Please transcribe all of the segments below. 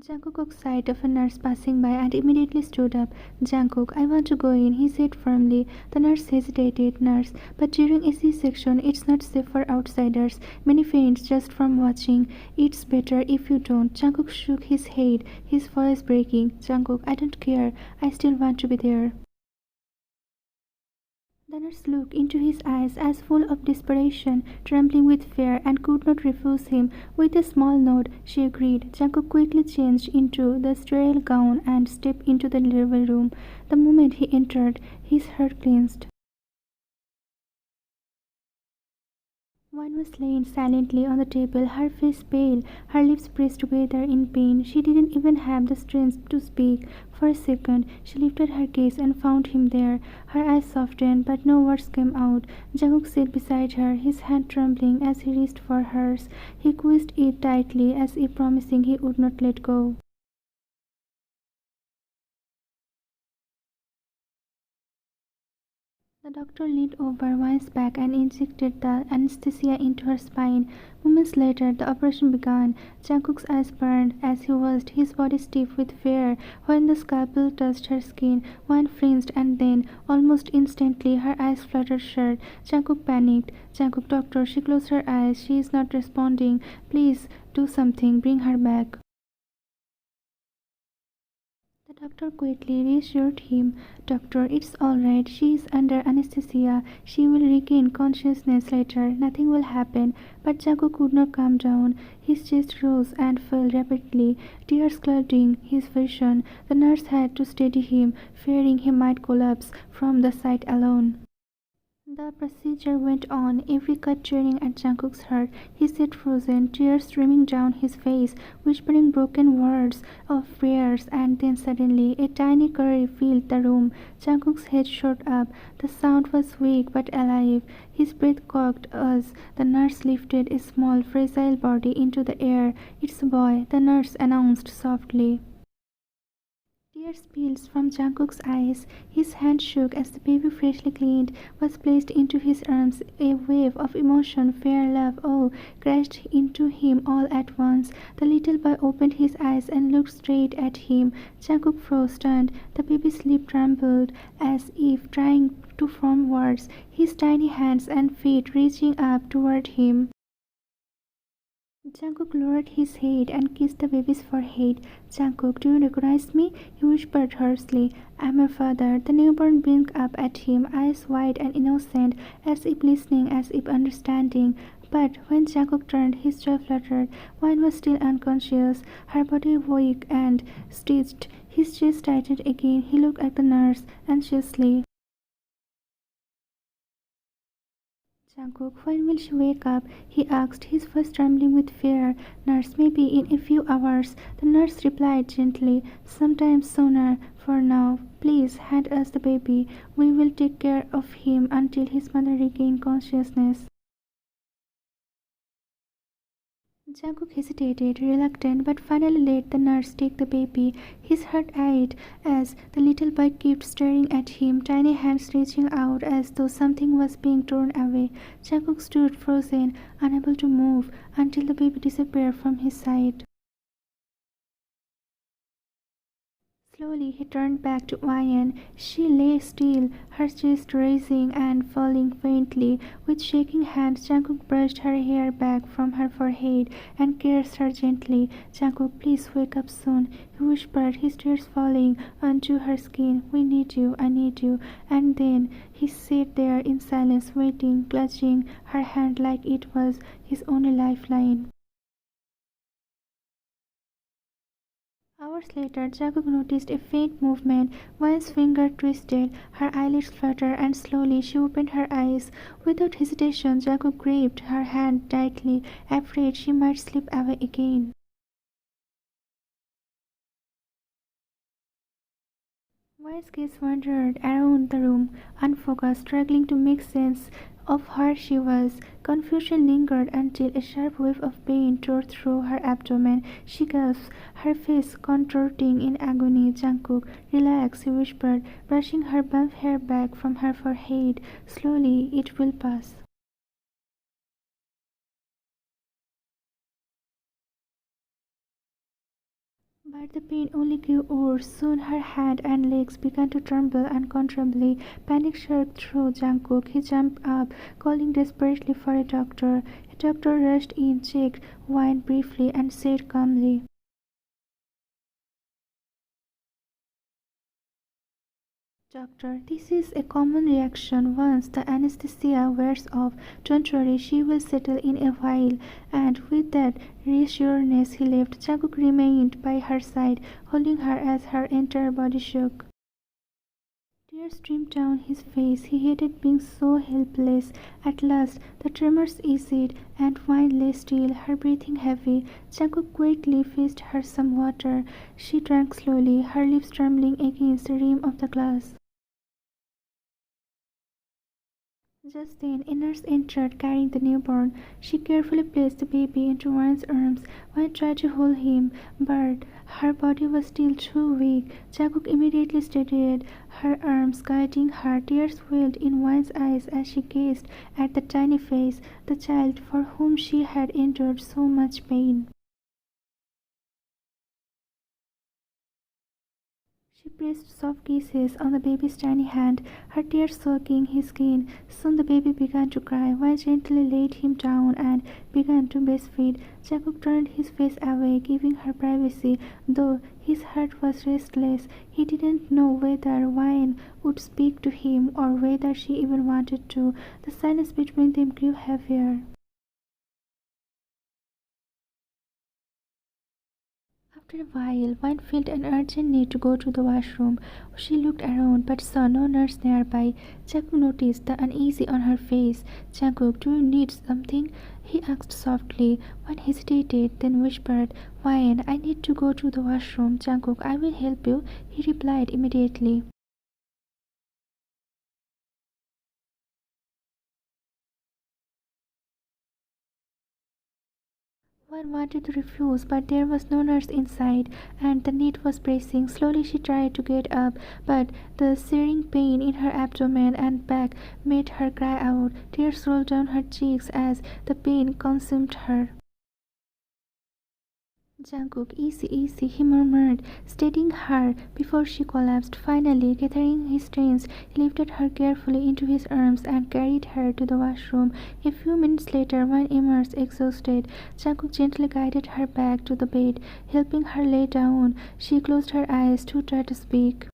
Jungkook caught sight of a nurse passing by and immediately stood up. "Jungkook, I want to go in," he said firmly. The nurse hesitated. "Nurse, but during a C-section it's not safe for outsiders. Many faint just from watching. It's better if you don't." Jungkook shook his head, his voice breaking. "Jungkook, I don't care. I still want to be there." The nurse looked into his eyes as full of desperation, trembling with fear, and could not refuse him. With a small nod, she agreed. Jungkook quickly changed into the sterile gown and stepped into the delivery room. The moment he entered, his heart clenched. Wine was laying silently on the table, her face pale, her lips pressed together in pain. She didn't even have the strength to speak. For a second, she lifted her gaze and found him there. Her eyes softened, but no words came out. Jungkook sat beside her, his hand trembling as he reached for hers. He squeezed it tightly, as if promising he would not let go. The doctor leaned over Wine's back and injected the anesthesia into her spine. Moments later, the operation began. Jungkook's eyes burned as he watched, his body stiff with fear. When the scalpel touched her skin, Wine flinched, and then, almost instantly, her eyes fluttered shut. Jungkook panicked. "Jungkook, doctor," she closed her eyes. "She is not responding. Please, do something. Bring her back." The doctor quietly reassured him. "Doctor, it's all right. She is under anesthesia. She will regain consciousness later. Nothing will happen." But Jago could not calm down. His chest rose and fell rapidly, tears clouding his vision. The nurse had to steady him, fearing he might collapse from the sight alone. The procedure went on, every cut tearing at Jungkook's heart. He sat frozen, tears streaming down his face, whispering broken words of prayers, and then suddenly a tiny curry filled the room. Jungkook's head shot up. The sound was weak but alive. His breath caught as the nurse lifted a small, fragile body into the air. "It's a boy," the nurse announced softly. Tears spilled from Jungkook's eyes. His hand shook as the baby, freshly cleaned, was placed into his arms. A wave of emotion, fear, love, awe crashed into him all at once. The little boy opened his eyes and looked straight at him. Jungkook froze, stunned. The baby's lip trembled as if trying to form words, his tiny hands and feet reaching up toward him. Jungkook lowered his head and kissed the baby's forehead. "Jungkook, do you recognize me?" he whispered hoarsely. "I'm your father." The newborn blinked up at him, eyes wide and innocent, as if listening, as if understanding. But when Jungkook turned, his jaw fluttered. Wine was still unconscious, her body weak and stitched. His chest tightened again. He looked at the nurse anxiously. "Jungkook, when will she wake up?" he asked, his voice trembling with fear. "Nurse, maybe in a few hours," the nurse replied gently. "Sometime sooner. For now, please hand us the baby. We will take care of him until his mother regains consciousness." Jungkook hesitated, reluctant, but finally let the nurse take the baby. His heart ached as the little boy kept staring at him, tiny hands reaching out as though something was being torn away. Jungkook stood frozen, unable to move, until the baby disappeared from his sight. Slowly he turned back to Wyan. She lay still, her chest rising and falling faintly. With shaking hands, Jungkook brushed her hair back from her forehead and caressed her gently. "Jungkook, please wake up soon," he whispered, his tears falling onto her skin. "We need you, I need you." And then he sat there in silence, waiting, clutching her hand like it was his only lifeline. Hours later, Jungkook noticed a faint movement. One's finger twisted, her eyelids fluttered, and slowly she opened her eyes. Without hesitation, Jungkook gripped her hand tightly, afraid she might slip away again. Wise gaze wandered around the room, unfocused, struggling to make sense of where she was. Confusion lingered until a sharp wave of pain tore through her abdomen. She gasped, her face contorting in agony. "Jungkook, relax," he whispered, brushing her bump hair back from her forehead. "Slowly, it will pass." But the pain only grew worse. Soon her hand and legs began to tremble uncontrollably. Panic surged through Jungkook. He jumped up, calling desperately for a doctor. A doctor rushed in, checked, whined briefly, and said calmly, "Doctor, this is a common reaction once the anesthesia wears off. Don't worry, she will settle in a while." And with that reassurance he left. Jungkook remained by her side, holding her as her entire body shook. Tears streamed down his face. He hated being so helpless. At last the tremors eased, and Wine lay still, her breathing heavy. Jungkook quickly fetched her some water. She drank slowly, her lips trembling against the rim of the glass. Just then a nurse entered carrying the newborn. She carefully placed the baby into Wine's arms. Wine tried to hold him, but her body was still too weak. Jungkook immediately steadied her arms, guiding her. Tears welled in Wine's eyes as she gazed at the tiny face, the child for whom she had endured so much pain. She pressed soft kisses on the baby's tiny hand, her tears soaking his skin. Soon the baby began to cry. Wai gently laid him down and began to breastfeed. Jacob turned his face away, giving her privacy, though his heart was restless. He didn't know whether Wine would speak to him or whether she even wanted to. The silence between them grew heavier. After a while, Wine felt an urgent need to go to the washroom. She looked around but saw no nurse nearby. Jungkook noticed the uneasy on her face. "Jungkook, do you need something?" he asked softly. Wine hesitated, then whispered, "Wine, I need to go to the washroom." "Jungkook, I will help you," he replied immediately. One wanted to refuse, but there was no nurse inside, and the need was pressing. Slowly she tried to get up, but the searing pain in her abdomen and back made her cry out. Tears rolled down her cheeks as the pain consumed her. "Jungkook, easy, easy," he murmured, steadying her before she collapsed. Finally, gathering his strength, he lifted her carefully into his arms and carried her to the washroom. A few minutes later, when emerged exhausted, Jungkook gently guided her back to the bed, helping her lay down. She closed her eyes to try to speak.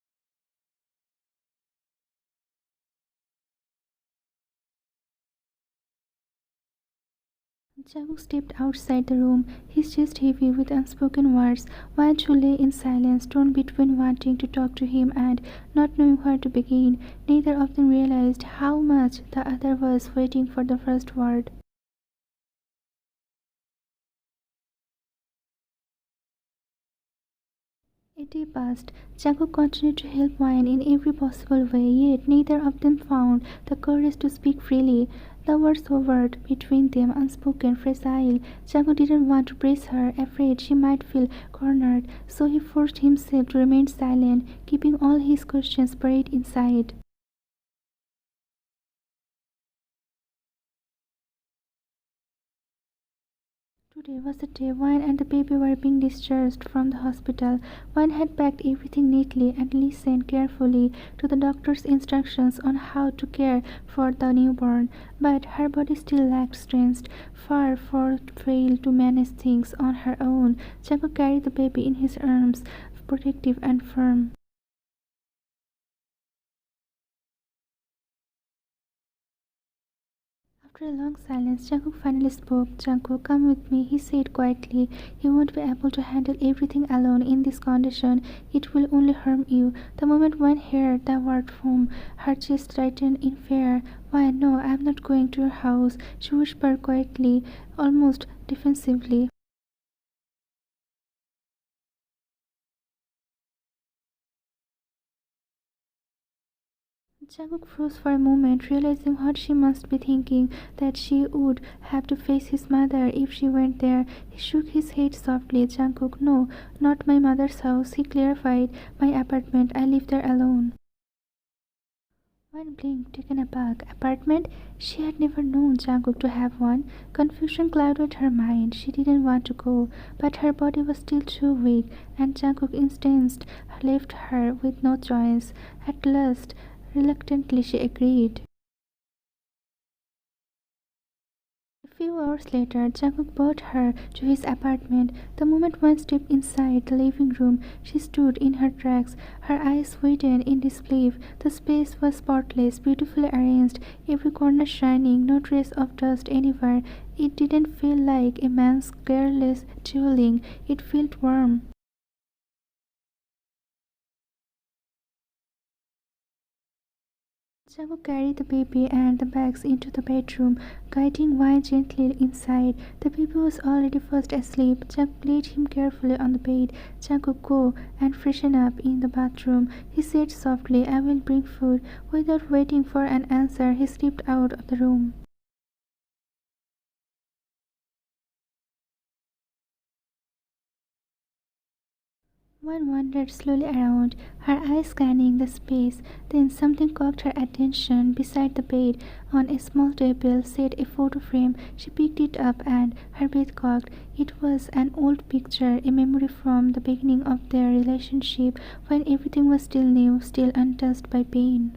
Jungkook stepped outside the room, his chest heavy with unspoken words. While Chu lay in silence, torn between wanting to talk to him and not knowing where to begin. Neither of them realized how much the other was waiting for the first word. A day passed. Jungkook continued to help Wine in every possible way, yet neither of them found the courage to speak freely. The words hovered between them, unspoken, fragile. Jungkook didn't want to press her, afraid she might feel cornered, so he forced himself to remain silent, keeping all his questions buried inside. Today was the day Wine and the baby were being discharged from the hospital. Wine had packed everything neatly and listened carefully to the doctor's instructions on how to care for the newborn, but her body still lacked strength, far from fail to manage things on her own. Jacob carried the baby in his arms, protective and firm. After a long silence, Jungkook finally spoke. "Jungkook, come with me," he said quietly. "You won't be able to handle everything alone in this condition. It will only harm you." The moment one heard the word home, her chest tightened in fear. "Why, no, I'm not going to your house," she whispered quietly, almost defensively. Jungkook froze for a moment, realizing what she must be thinking, that she would have to face his mother if she went there. He shook his head softly. "Jungkook, no, not my mother's house," he clarified. "My apartment. I live there alone." One blink, taken aback. Apartment? She had never known Jungkook to have one. Confusion clouded her mind. She didn't want to go, but her body was still too weak, and Jungkook's instinct left her with no choice. At last, reluctantly, she agreed. A few hours later, Jungkook brought her to his apartment. The moment one stepped inside the living room, she stood in her tracks, her eyes widened in disbelief. The space was spotless, beautifully arranged, every corner shining, no trace of dust anywhere. It didn't feel like a man's careless dwelling, it felt warm. Jago carried the baby and the bags into the bedroom, guiding Wine gently inside. The baby was already fast asleep. Jago laid him carefully on the bed. Jago, go and freshen up in the bathroom, he said softly. I will bring food. Without waiting for an answer, he slipped out of the room. One wandered slowly around, her eyes scanning the space. Then something caught her attention. Beside the bed, on a small table, sat a photo frame. She picked it up and her breath caught. It was an old picture, a memory from the beginning of their relationship, when everything was still new, still untouched by pain.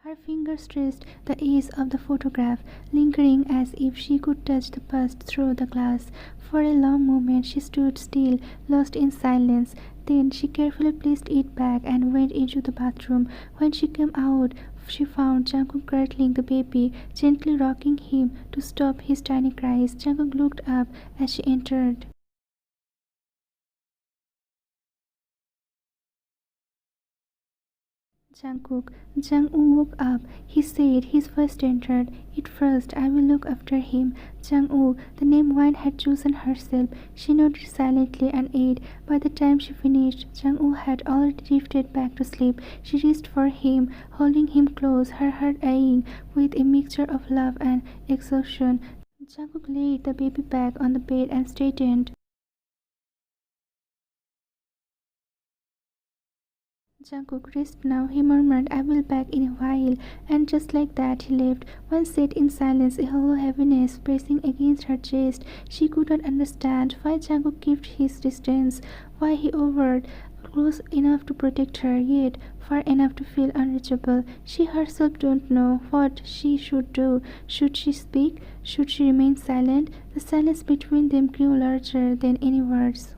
Her fingers traced the edge of the photograph, lingering as if she could touch the past through the glass. For a long moment she stood still, lost in silence. Then she carefully placed it back and went into the bathroom. When she came out, she found Jungkook cradling the baby, gently rocking him to stop his tiny cries. Jungkook looked up as she entered. Jungkook. Jung-woo woke up. He said, his voice tendered. Eat first, I will look after him. Jung-woo, the name Wine had chosen herself. She nodded silently and ate. By the time she finished, Jung-woo had already drifted back to sleep. She reached for him, holding him close, her heart aching with a mixture of love and exhaustion. Jungkook laid the baby back on the bed and straightened. Jungkook, rest now, he murmured. I will back in a while. And just like that, he left. One sat in silence, a hollow heaviness pressing against her chest. She could not understand why Jungkook kept his distance, why he hovered close enough to protect her, yet far enough to feel unreachable. She herself didn't know what she should do. Should she speak? Should she remain silent? The silence between them grew larger than any words.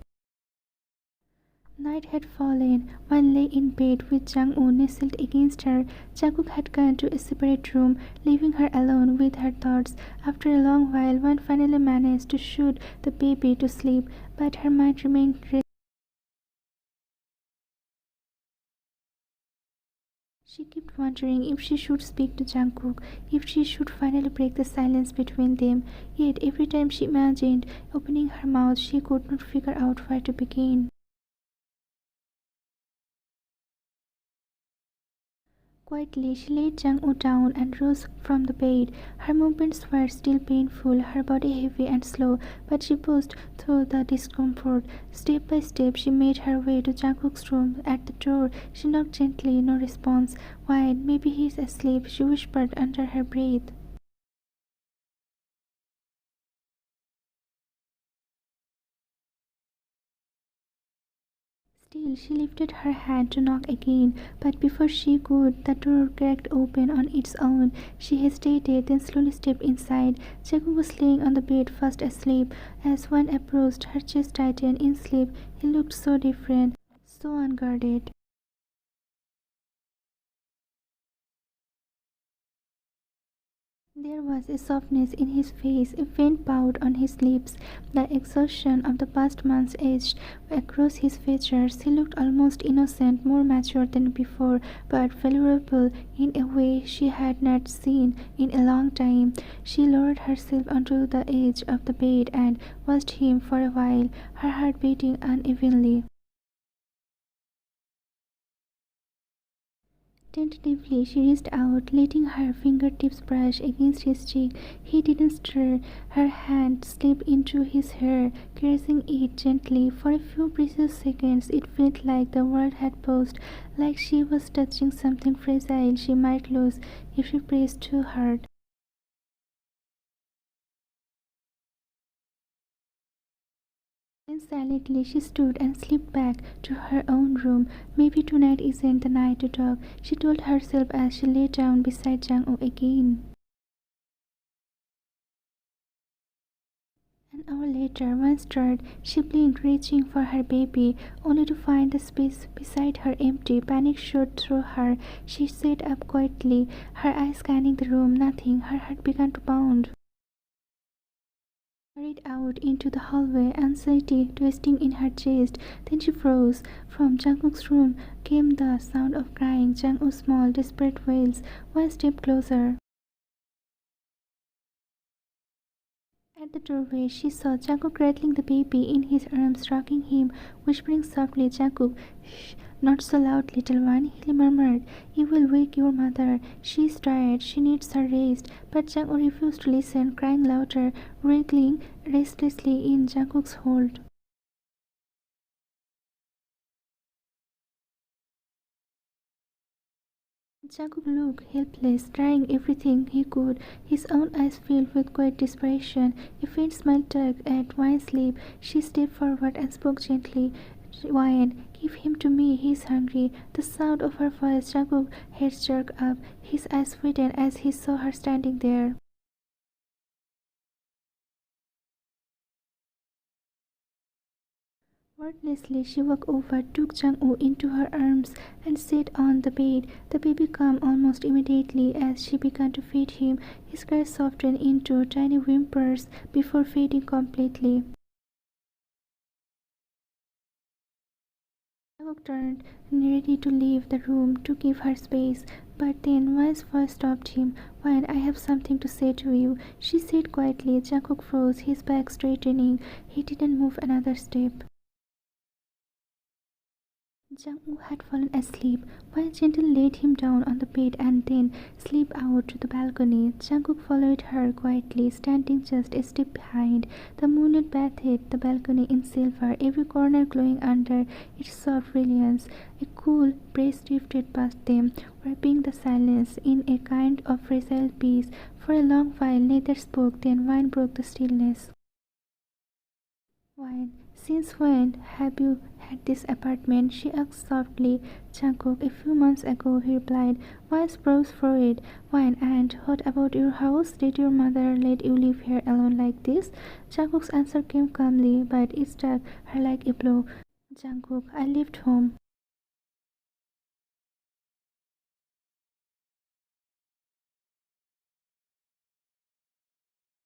Night had fallen. One lay in bed with Jung-woo nestled against her. Jungkook had gone to a separate room, leaving her alone with her thoughts. After a long while, One finally managed to shoot the baby to sleep, but her mind remained restless. She kept wondering if she should speak to Jungkook, if she should finally break the silence between them. Yet every time she imagined opening her mouth, she could not figure out where to begin. Quietly, she laid Jung-woo down and rose from the bed. Her movements were still painful, her body heavy and slow, but she pushed through the discomfort. Step by step, she made her way to Jungkook's room. At the door, she knocked gently, no response. Why, maybe he's asleep, she whispered under her breath. Still, she lifted her hand to knock again, but before she could, the door cracked open on its own. She hesitated, then slowly stepped inside. Jacob was laying on the bed, fast asleep. As One approached, her chest tightened in sleep. He looked so different, so unguarded. There was a softness in his face, a faint pout on his lips. The exhaustion of the past months edged across his features. He looked almost innocent, more mature than before, but vulnerable in a way she had not seen in a long time. She lowered herself onto the edge of the bed and watched him for a while, her heart beating unevenly. Tentatively, she reached out, letting her fingertips brush against his cheek. He didn't stir. Her hand slipped into his hair, caressing it gently. For a few precious seconds, it felt like the world had paused, like she was touching something fragile she might lose if she pressed too hard. Then silently she stood and slipped back to her own room. Maybe tonight isn't the night to talk, she told herself as she lay down beside Jang-woo again. An hour later, once stirred, she blinked, reaching for her baby, only to find the space beside her empty. Panic shot through her. She sat up quietly, her eyes scanning the room. Nothing. Her heart began to pound. Hurried out into the hallway, anxiety twisting in her chest. Then she froze. From Jungkook's room came the sound of crying. Jungkook's small, desperate wails. One step closer. At the doorway, she saw Jungkook cradling the baby in his arms, rocking him, whispering softly, "Jungkook, shh, not so loud, little one," he murmured. "You will wake your mother. She is tired. She needs her rest." But Jungkook refused to listen, crying louder, wriggling restlessly in Jungkook's hold. Jungkook looked helpless, trying everything he could, his own eyes filled with quiet desperation. A faint smile tugged at Wine's lip. She stepped forward and spoke gently. "Wine, give him to me, he is hungry." The sound of her voice, Jungkook's head jerked up, his eyes widened as he saw her standing there. Wordlessly, she walked over, took Jung-woo into her arms, and sat on the bed. The baby calmed almost immediately as she began to feed him. His cries softened into tiny whimpers before fading completely. Jung-kook turned, ready to leave the room to give her space, but then Wan's voice stopped him. "Wan, I have something to say to you," she said quietly. Jung-kook froze, his back straightening. He didn't move another step. Jung-woo had fallen asleep. Wan gently laid him down on the bed and then slipped out to the balcony. Jungkook followed her quietly, standing just a step behind. The moonlight bathed the balcony in silver, every corner glowing under its soft brilliance. A cool breeze drifted past them, wrapping the silence in a kind of fragile peace. For a long while neither spoke, then Wan broke the stillness. "Wine, since when have you had this apartment?" she asked softly. "Jungkook, a few months ago," he replied. Wine's brows furrowed. "Wine, and what about your house? Did your mother let you live here alone like this?" Jungkook's answer came calmly, but it struck her like a blow. "Jungkook, I left home."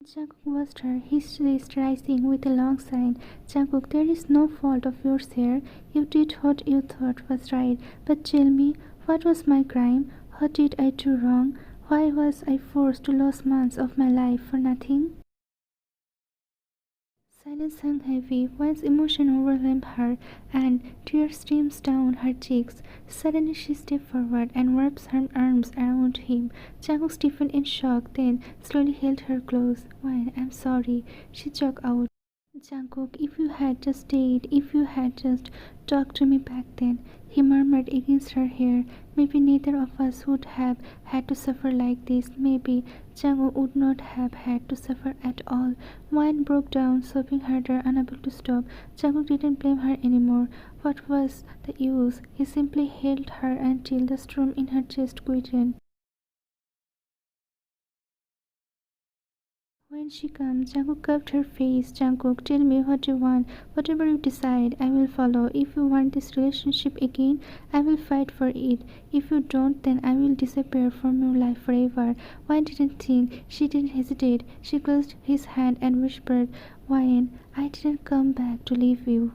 Jungkook watched her, his chest rising with a long sigh. "Jungkook, there is no fault of yours here. You did what you thought was right. But tell me, what was my crime? What did I do wrong? Why was I forced to lose months of my life for nothing?" Silence hung heavy. One's emotion overwhelmed her, and tears streamed down her cheeks. Suddenly she stepped forward and wrapped her arms around him. Jungkook stiffened in shock, then slowly held her close. "Wine, I'm sorry," she choked out. "Jungkook, if you had just stayed, if you had just talked to me back then," he murmured against her hair, "maybe neither of us would have had to suffer like this. Maybe Jungkook would not have had to suffer at all." Wine broke down, sobbing harder, unable to stop. Jungkook didn't blame her anymore. What was the use? He simply held her until the storm in her chest quieted. When she came, Jungkook covered her face. "Jungkook, tell me what you want. Whatever you decide, I will follow. If you want this relationship again, I will fight for it. If you don't, then I will disappear from your life forever." Wine didn't think. She didn't hesitate. She clutched his hand and whispered, "Wine, I didn't come back to leave you."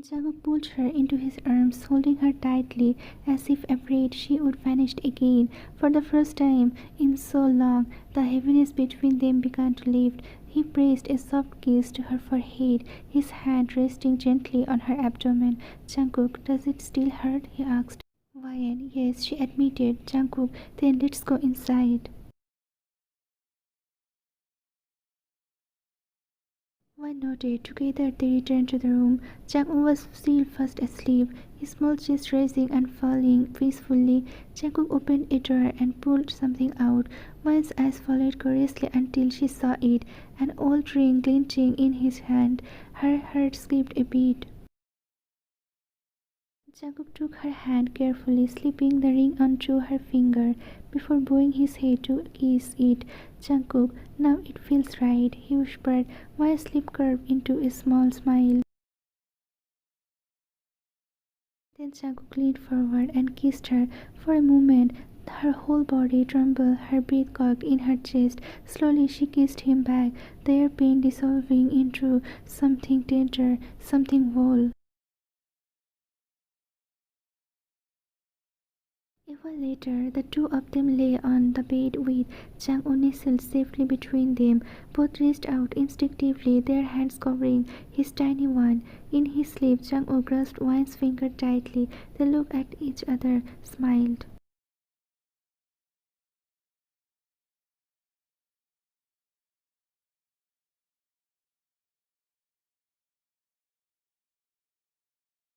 Jungkook pulled her into his arms, holding her tightly, as if afraid she would vanish again. For the first time in so long, the heaviness between them began to lift. He pressed a soft kiss to her forehead, his hand resting gently on her abdomen. "Jungkook, does it still hurt?" he asked. "Wyan, yes," she admitted. "Jungkook, then let's go inside." One nodded. Together they returned to the room. Jungkook was still fast asleep, his small chest rising and falling peacefully. Jungkook opened a drawer and pulled something out. One's eyes followed curiously until she saw it, an old ring glinting in his hand. Her heart skipped a beat. Jungkook took her hand carefully, slipping the ring onto her finger before bowing his head to kiss it. "Jungkook, now it feels right," he whispered, while his lip curved into a small smile. Then Jungkook leaned forward and kissed her. For a moment, her whole body trembled, her breath caught in her chest. Slowly she kissed him back, their pain dissolving into something tender, something whole. A while later, the two of them lay on the bed with Jang-woo nestled safely between them. Both reached out instinctively, their hands covering his tiny one. In his sleep, Jang-woo grasped Wan's finger tightly. They looked at each other, smiled.